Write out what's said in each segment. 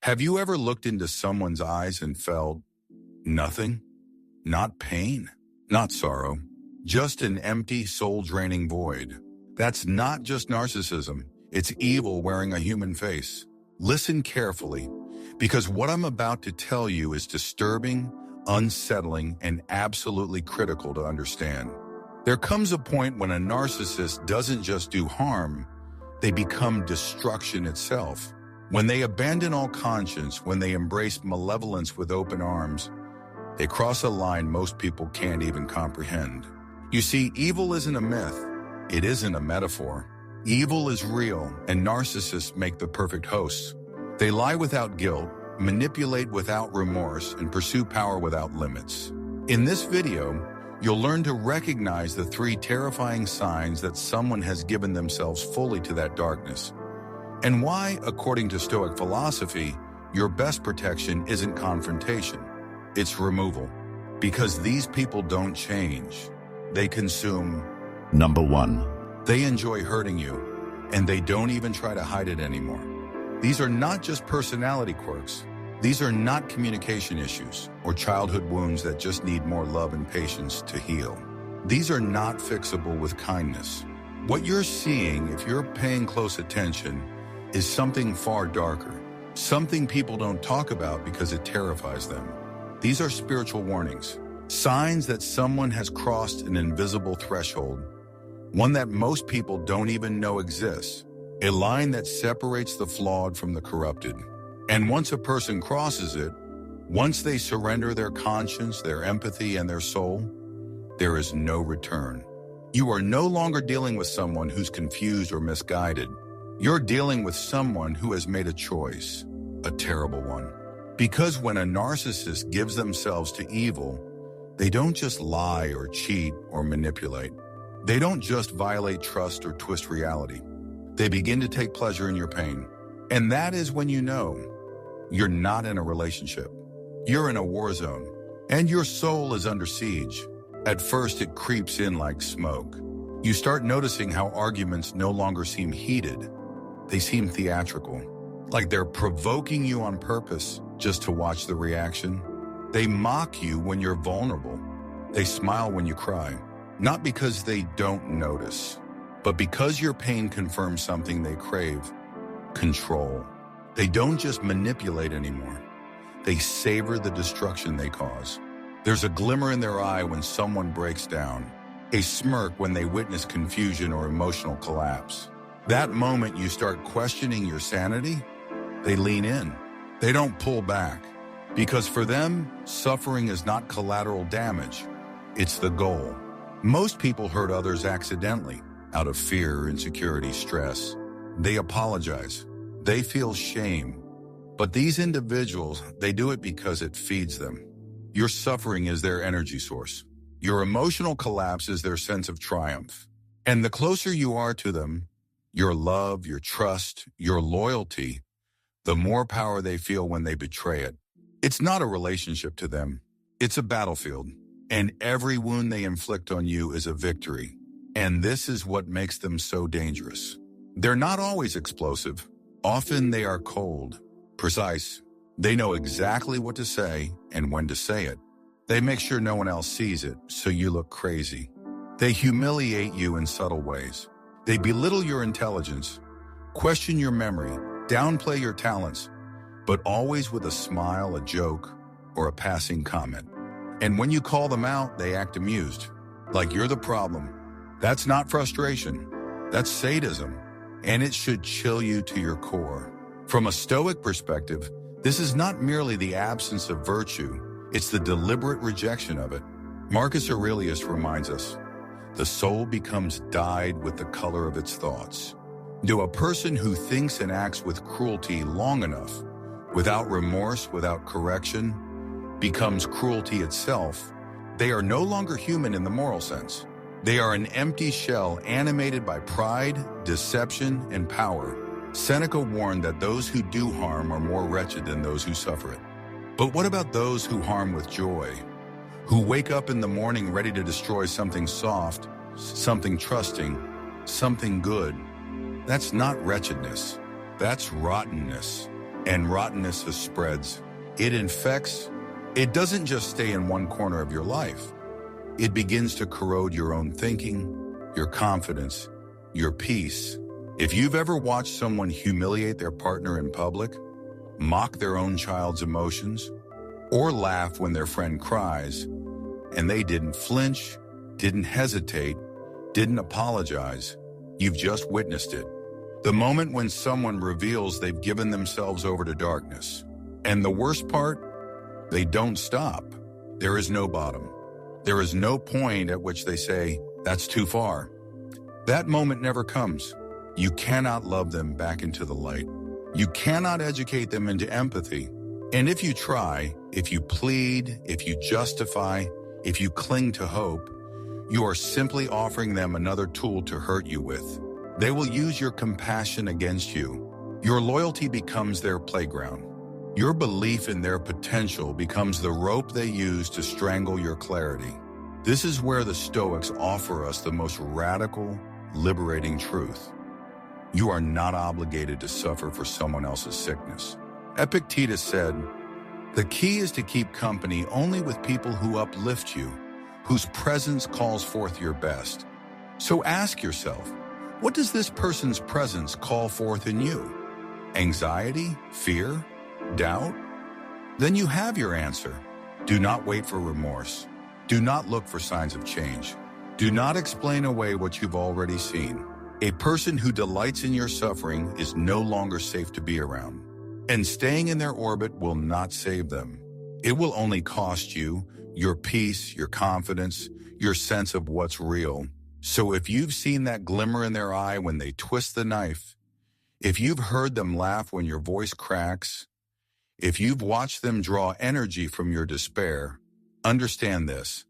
Have you ever looked into someone's eyes and felt nothing? Not pain, not sorrow, just an empty, soul-draining void. That's not just narcissism. It's evil wearing a human face. Listen carefully, because what I'm about to tell you is disturbing, unsettling, and absolutely critical to understand. There comes a point when a narcissist doesn't just do harm, they become destruction itself. When they abandon all conscience, when they embrace malevolence with open arms, they cross a line most people can't even comprehend. You see, evil isn't a myth. It isn't a metaphor. Evil is real, and narcissists make the perfect hosts. They lie without guilt, manipulate without remorse, and pursue power without limits. In this video, you'll learn to recognize the 3 terrifying signs that someone has given themselves fully to that darkness, and why, according to Stoic philosophy, your best protection isn't confrontation, it's removal. Because these people don't change. They consume. Number 1. They enjoy hurting you, and they don't even try to hide it anymore. These are not just personality quirks. These are not communication issues or childhood wounds that just need more love and patience to heal. These are not fixable with kindness. What you're seeing, if you're paying close attention, is something far darker, something people don't talk about because it terrifies them. These are spiritual warnings, signs that someone has crossed an invisible threshold, one that most people don't even know exists, a line that separates the flawed from the corrupted. And once a person crosses it, once they surrender their conscience, their empathy, and their soul, there is no return. You are no longer dealing with someone who's confused or misguided. You're dealing with someone who has made a choice, a terrible one. Because when a narcissist gives themselves to evil, they don't just lie or cheat or manipulate. They don't just violate trust or twist reality. They begin to take pleasure in your pain. And that is when you know you're not in a relationship. You're in a war zone, and your soul is under siege. At first, it creeps in like smoke. You start noticing how arguments no longer seem heated. They seem theatrical, like they're provoking you on purpose just to watch the reaction. They mock you when you're vulnerable. They smile when you cry, not because they don't notice, but because your pain confirms something they crave: control. They don't just manipulate anymore. They savor the destruction they cause. There's a glimmer in their eye when someone breaks down, a smirk when they witness confusion or emotional collapse. That moment you start questioning your sanity, they lean in. They don't pull back. Because for them, suffering is not collateral damage. It's the goal. Most people hurt others accidentally, out of fear, insecurity, stress. They apologize. They feel shame. But these individuals, they do it because it feeds them. Your suffering is their energy source. Your emotional collapse is their sense of triumph. And the closer you are to them, your love, your trust, your loyalty, the more power they feel when they betray it. It's not a relationship to them. It's a battlefield. And every wound they inflict on you is a victory. And this is what makes them so dangerous. They're not always explosive. Often they are cold, precise. They know exactly what to say and when to say it. They make sure no one else sees it, so you look crazy. They humiliate you in subtle ways. They belittle your intelligence, question your memory, downplay your talents, but always with a smile, a joke, or a passing comment. And when you call them out, they act amused, like you're the problem. That's not frustration. That's sadism. And it should chill you to your core. From a Stoic perspective, this is not merely the absence of virtue, it's the deliberate rejection of it. Marcus Aurelius reminds us, the soul becomes dyed with the color of its thoughts. To a person who thinks and acts with cruelty long enough, without remorse, without correction, becomes cruelty itself, they are no longer human in the moral sense. They are an empty shell animated by pride, deception, and power. Seneca warned that those who do harm are more wretched than those who suffer it. But what about those who harm with joy? Who wake up in the morning ready to destroy something soft, something trusting, something good? That's not wretchedness. That's rottenness. and rottenness spreads. It infects. It doesn't just stay in one corner of your life. It begins to corrode your own thinking, your confidence, your peace. If you've ever watched someone humiliate their partner in public, mock their own child's emotions, or laugh when their friend cries, and they didn't flinch, didn't hesitate, didn't apologize, you've just witnessed it. The moment when someone reveals they've given themselves over to darkness. And the worst part, they don't stop. There is no bottom. There is no point at which they say, that's too far. That moment never comes. You cannot love them back into the light. You cannot educate them into empathy. And if you try, if you plead, if you justify, if you cling to hope, you are simply offering them another tool to hurt you with. They will use your compassion against you. Your loyalty becomes their playground. Your belief in their potential becomes the rope they use to strangle your clarity. This is where the Stoics offer us the most radical, liberating truth. You are not obligated to suffer for someone else's sickness. Epictetus said, "The key is to keep company only with people who uplift you, whose presence calls forth your best." So ask yourself, what does this person's presence call forth in you? Anxiety? Fear? Doubt? Then you have your answer. Do not wait for remorse. Do not look for signs of change. Do not explain away what you've already seen. A person who delights in your suffering is no longer safe to be around. And staying in their orbit will not save them. It will only cost you your peace, your confidence, your sense of what's real. So if you've seen that glimmer in their eye when they twist the knife, if you've heard them laugh when your voice cracks, if you've watched them draw energy from your despair, understand this.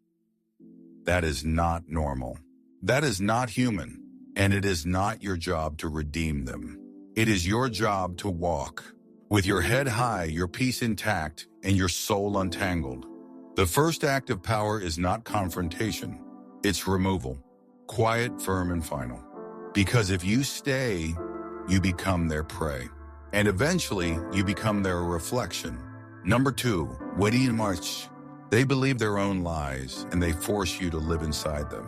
That is not normal. That is not human. And it is not your job to redeem them. It is your job to walk with your head high, your peace intact, and your soul untangled. The first act of power is not confrontation. It's removal. Quiet, firm, and final. Because if you stay, you become their prey. And eventually, you become their reflection. Number 2, witty and march. They believe their own lies, and they force you to live inside them.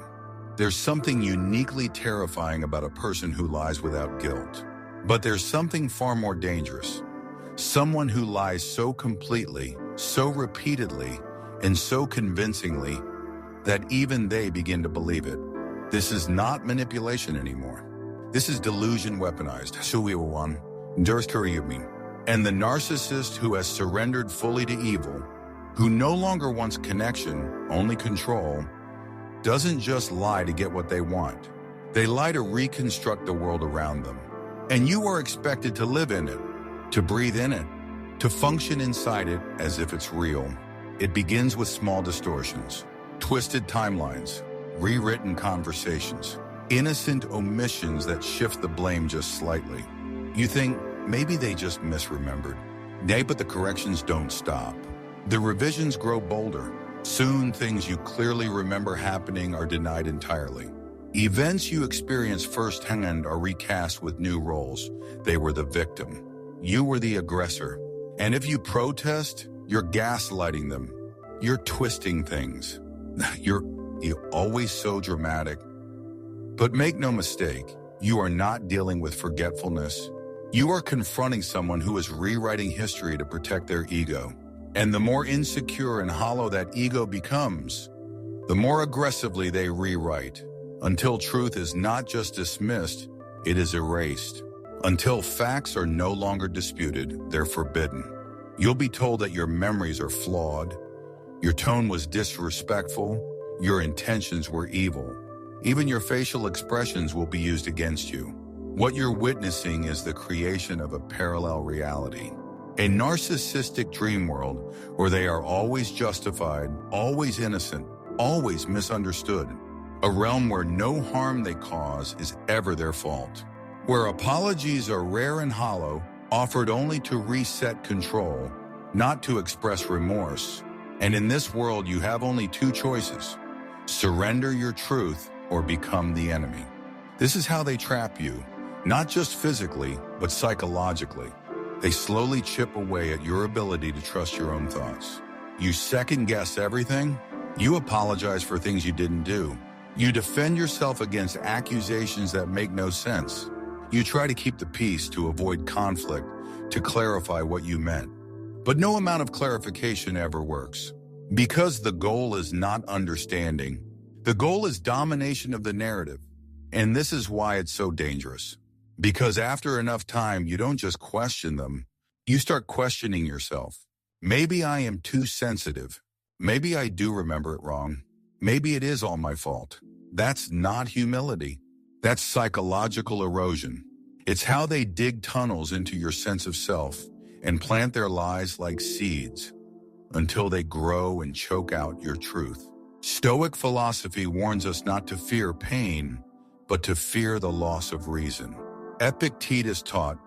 There's something uniquely terrifying about a person who lies without guilt. But there's something far more dangerous. Someone who lies so completely, so repeatedly, and so convincingly that even they begin to believe it. This is not manipulation anymore. This is delusion weaponized. And the narcissist who has surrendered fully to evil, who no longer wants connection, only control, doesn't just lie to get what they want. They lie to reconstruct the world around them. And you are expected to live in it, to breathe in it, to function inside it as if it's real. It begins with small distortions, twisted timelines, rewritten conversations, innocent omissions that shift the blame just slightly. You think, maybe they just misremembered. Nay, but the corrections don't stop. The revisions grow bolder. Soon, things you clearly remember happening are denied entirely. Events you experienced firsthand are recast with new roles. They were the victim. You were the aggressor. And if you protest, you're gaslighting them. You're twisting things. You're always so dramatic. But make no mistake, you are not dealing with forgetfulness. You are confronting someone who is rewriting history to protect their ego. And the more insecure and hollow that ego becomes, the more aggressively they rewrite, until truth is not just dismissed, it is erased. Until facts are no longer disputed, they're forbidden. You'll be told that your memories are flawed, your tone was disrespectful, your intentions were evil. Even your facial expressions will be used against you. What you're witnessing is the creation of a parallel reality. A narcissistic dream world where they are always justified, always innocent, always misunderstood. A realm where no harm they cause is ever their fault. Where apologies are rare and hollow, offered only to reset control, not to express remorse. And in this world, you have only two choices: surrender your truth or become the enemy. This is how they trap you, not just physically, but psychologically. They slowly chip away at your ability to trust your own thoughts. You second-guess everything. You apologize for things you didn't do. You defend yourself against accusations that make no sense. You try to keep the peace to avoid conflict, to clarify what you meant. But no amount of clarification ever works. Because the goal is not understanding. The goal is domination of the narrative. And this is why it's so dangerous. Because after enough time, you don't just question them. You start questioning yourself. Maybe I am too sensitive. Maybe I do remember it wrong. Maybe it is all my fault. That's not humility. That's psychological erosion. It's how they dig tunnels into your sense of self and plant their lies like seeds until they grow and choke out your truth. Stoic philosophy warns us not to fear pain, but to fear the loss of reason. Epictetus taught,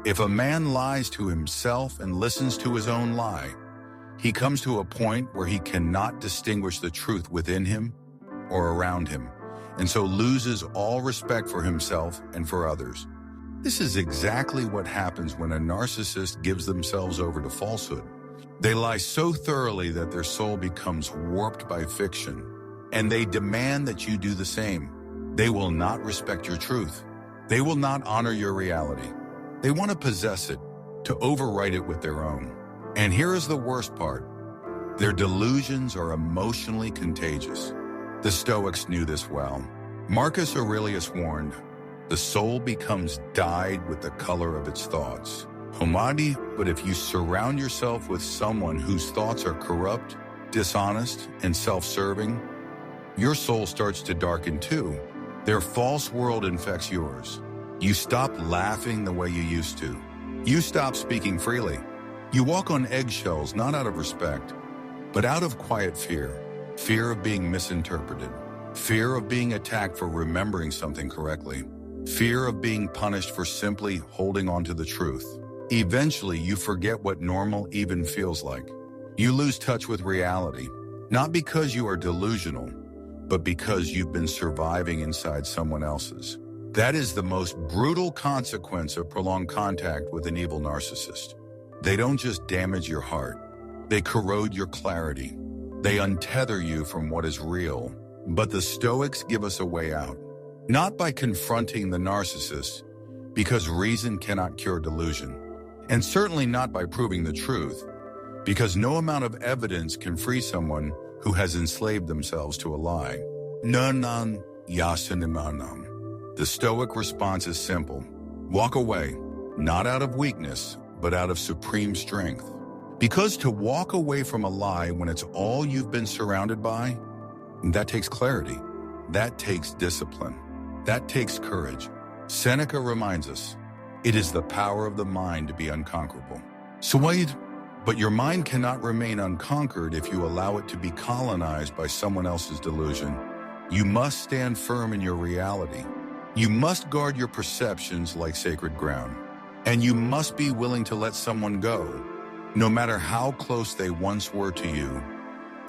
if a man lies to himself and listens to his own lie, he comes to a point where he cannot distinguish the truth within him or around him, and so loses all respect for himself and for others. This is exactly what happens when a narcissist gives themselves over to falsehood. They lie so thoroughly that their soul becomes warped by fiction, and they demand that you do the same. They will not respect your truth. They will not honor your reality. They want to possess it, to overwrite it with their own. And here is the worst part. Their delusions are emotionally contagious. The Stoics knew this well. Marcus Aurelius warned, the soul becomes dyed with the color of its thoughts. Homadi, but if you surround yourself with someone whose thoughts are corrupt, dishonest, and self-serving, your soul starts to darken too. Their false world infects yours. You stop laughing the way you used to. You stop speaking freely. You walk on eggshells not out of respect, but out of quiet fear. Fear of being misinterpreted. Fear of being attacked for remembering something correctly. Fear of being punished for simply holding on to the truth. Eventually, you forget what normal even feels like. You lose touch with reality, not because you are delusional, but because you've been surviving inside someone else's. That is the most brutal consequence of prolonged contact with an evil narcissist. They don't just damage your heart. They corrode your clarity. They untether you from what is real. But the Stoics give us a way out. Not by confronting the narcissist, because reason cannot cure delusion. And certainly not by proving the truth, because no amount of evidence can free someone who has enslaved themselves to a lie. Nanan yasanimanam. The Stoic response is simple. Walk away, not out of weakness, but out of supreme strength. Because to walk away from a lie when it's all you've been surrounded by, that takes clarity. That takes discipline. That takes courage. Seneca reminds us, it is the power of the mind to be unconquerable. Swayed, but your mind cannot remain unconquered if you allow it to be colonized by someone else's delusion. You must stand firm in your reality. You must guard your perceptions like sacred ground. And you must be willing to let someone go, no matter how close they once were to you,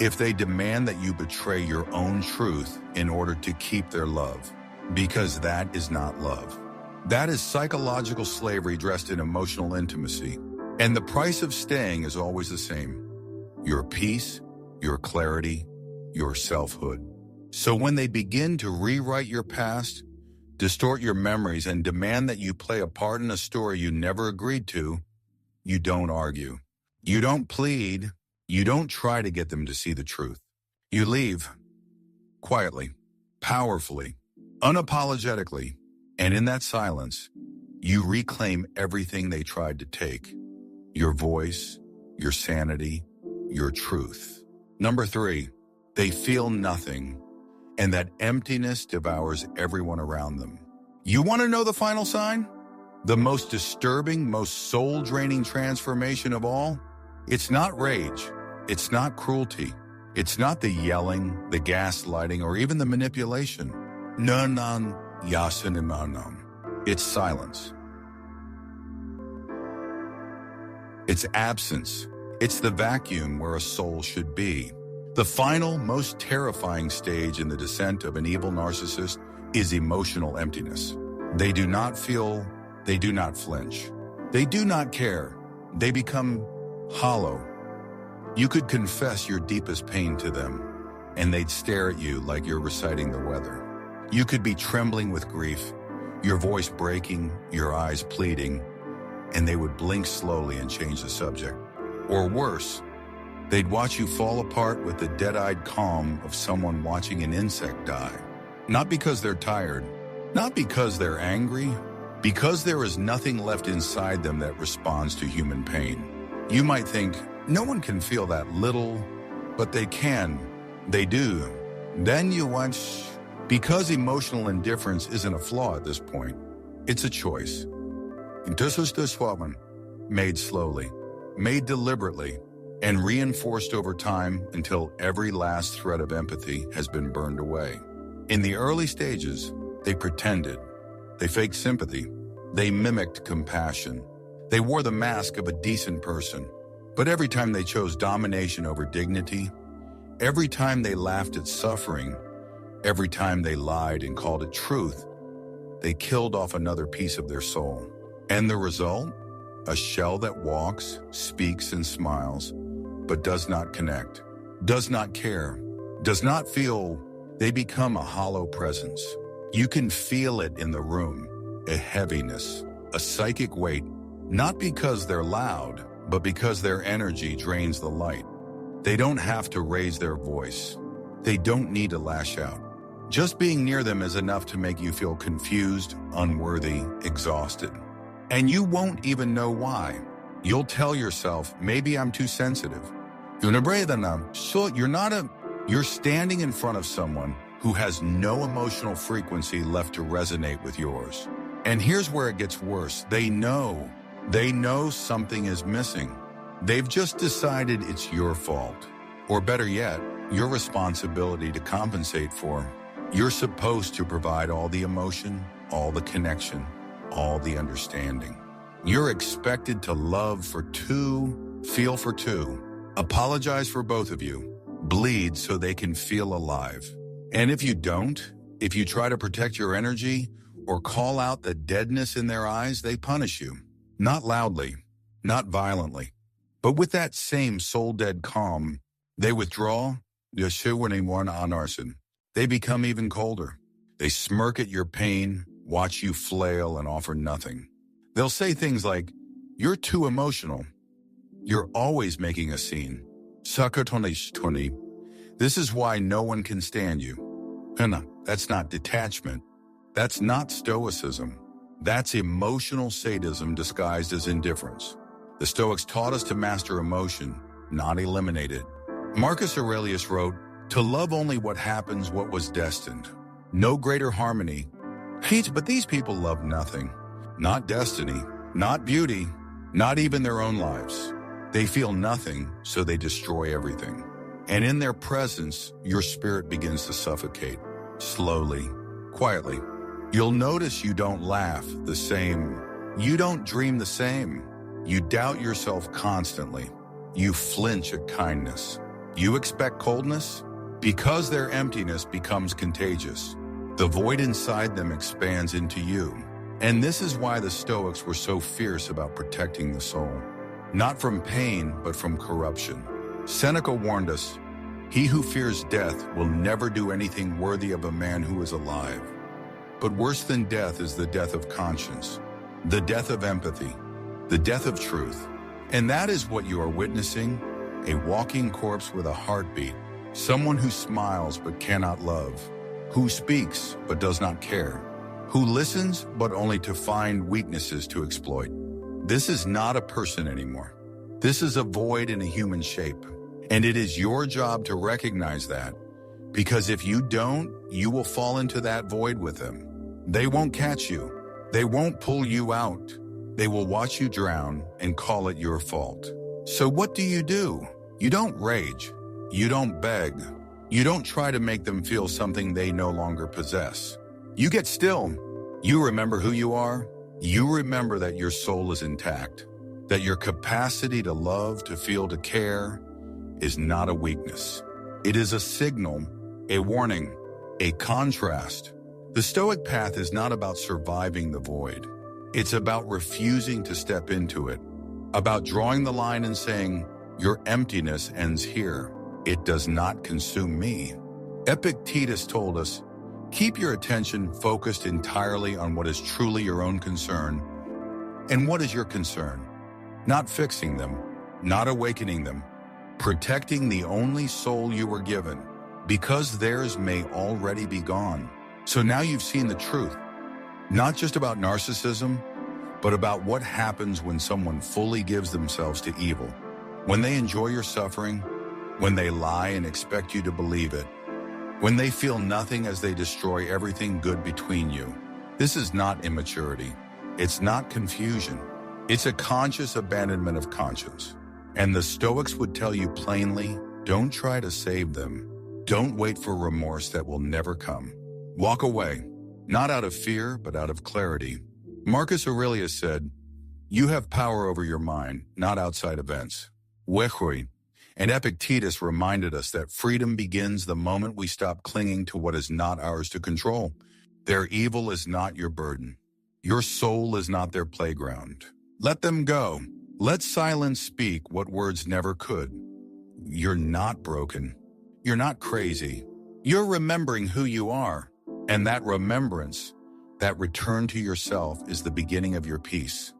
if they demand that you betray your own truth in order to keep their love. Because that is not love. That is psychological slavery dressed in emotional intimacy. And the price of staying is always the same. Your peace, your clarity, your selfhood. So when they begin to rewrite your past, distort your memories, and demand that you play a part in a story you never agreed to, you don't argue. You don't plead. You don't try to get them to see the truth. You leave quietly, powerfully, unapologetically, and in that silence, you reclaim everything they tried to take. Your voice, your sanity, your truth. Number 3, they feel nothing, and that emptiness devours everyone around them. You want to know the final sign? The most disturbing, most soul-draining transformation of all? It's not rage. It's not cruelty. It's not the yelling, the gaslighting, or even the manipulation. Nanan yasanimanam. It's silence. It's absence. It's the vacuum where a soul should be. The final, most terrifying stage in the descent of an evil narcissist is emotional emptiness. They do not feel, they do not flinch. They do not care. They become hollow. You could confess your deepest pain to them, and they'd stare at you like you're reciting the weather. You could be trembling with grief, your voice breaking, your eyes pleading, and they would blink slowly and change the subject. Or worse, they'd watch you fall apart with the dead-eyed calm of someone watching an insect die. Not because they're tired, not because they're angry, because there is nothing left inside them that responds to human pain. You might think, no one can feel that little, but they can. They do. Then you watch, because emotional indifference isn't a flaw at this point. It's a choice. Dysfunction, made slowly, made deliberately, and reinforced over time until every last thread of empathy has been burned away. In the early stages, they pretended. They faked sympathy. They mimicked compassion. They wore the mask of a decent person. But every time they chose domination over dignity, every time they laughed at suffering, every time they lied and called it truth, they killed off another piece of their soul. And the result? A shell that walks, speaks, and smiles, but does not connect, does not care, does not feel. They become a hollow presence. You can feel it in the room, a heaviness, a psychic weight, not because they're loud, but because their energy drains the light. They don't have to raise their voice. They don't need to lash out. Just being near them is enough to make you feel confused, unworthy, exhausted. And you won't even know why. You'll tell yourself, maybe I'm too sensitive. You're standing in front of someone who has no emotional frequency left to resonate with yours. And here's where it gets worse. They know something is missing. They've just decided it's your fault. Or better yet, your responsibility to compensate for. You're supposed to provide all the emotion, all the connection, all the understanding. You're expected to love for two, feel for two, apologize for both of you, bleed so they can feel alive. And if you don't, if you try to protect your energy or call out the deadness in their eyes, they punish you. Not loudly, not violently, but with that same soul-dead calm. They withdraw. They become even colder. They smirk at your pain, watch you flail, and offer nothing. They'll say things like, you're too emotional. You're always making a scene. This is why no one can stand you. That's not detachment. That's not stoicism. That's emotional sadism disguised as indifference. The Stoics taught us to master emotion, not eliminate it. Marcus Aurelius wrote, to love only what happens, what was destined. No greater harmony. But these people love nothing. Not destiny, not beauty, not even their own lives. They feel nothing, so they destroy everything. And in their presence, your spirit begins to suffocate. Slowly, quietly. You'll notice you don't laugh the same. You don't dream the same. You doubt yourself constantly. You flinch at kindness. You expect coldness? Because their emptiness becomes contagious. The void inside them expands into you. And this is why the Stoics were so fierce about protecting the soul. Not from pain, but from corruption. Seneca warned us, he who fears death will never do anything worthy of a man who is alive. But worse than death is the death of conscience, the death of empathy, the death of truth. And that is what you are witnessing, a walking corpse with a heartbeat, someone who smiles but cannot love, who speaks but does not care, who listens but only to find weaknesses to exploit. This is not a person anymore. This is a void in a human shape. And it is your job to recognize that, because if you don't, you will fall into that void with them. They won't catch you. They won't pull you out. They will watch you drown and call it your fault. So what do? You don't rage. You don't beg. You don't try to make them feel something they no longer possess. You get still. You remember who you are. You remember that your soul is intact, that your capacity to love, to feel, to care is not a weakness. It is a signal, a warning, a contrast. The Stoic path is not about surviving the void. It's about refusing to step into it, about drawing the line and saying, your emptiness ends here. It does not consume me. Epictetus told us, keep your attention focused entirely on what is truly your own concern. And what is your concern? Not fixing them, not awakening them, protecting the only soul you were given, because theirs may already be gone. So now you've seen the truth, not just about narcissism, but about what happens when someone fully gives themselves to evil. When they enjoy your suffering, when they lie and expect you to believe it, when they feel nothing as they destroy everything good between you. This is not immaturity. It's not confusion. It's a conscious abandonment of conscience. And the Stoics would tell you plainly, don't try to save them. Don't wait for remorse that will never come. Walk away, not out of fear, but out of clarity. Marcus Aurelius said, you have power over your mind, not outside events. Vejui. And Epictetus reminded us that freedom begins the moment we stop clinging to what is not ours to control. Their evil is not your burden. Your soul is not their playground. Let them go. Let silence speak what words never could. You're not broken. You're not crazy. You're remembering who you are. And that remembrance, that return to yourself, is the beginning of your peace.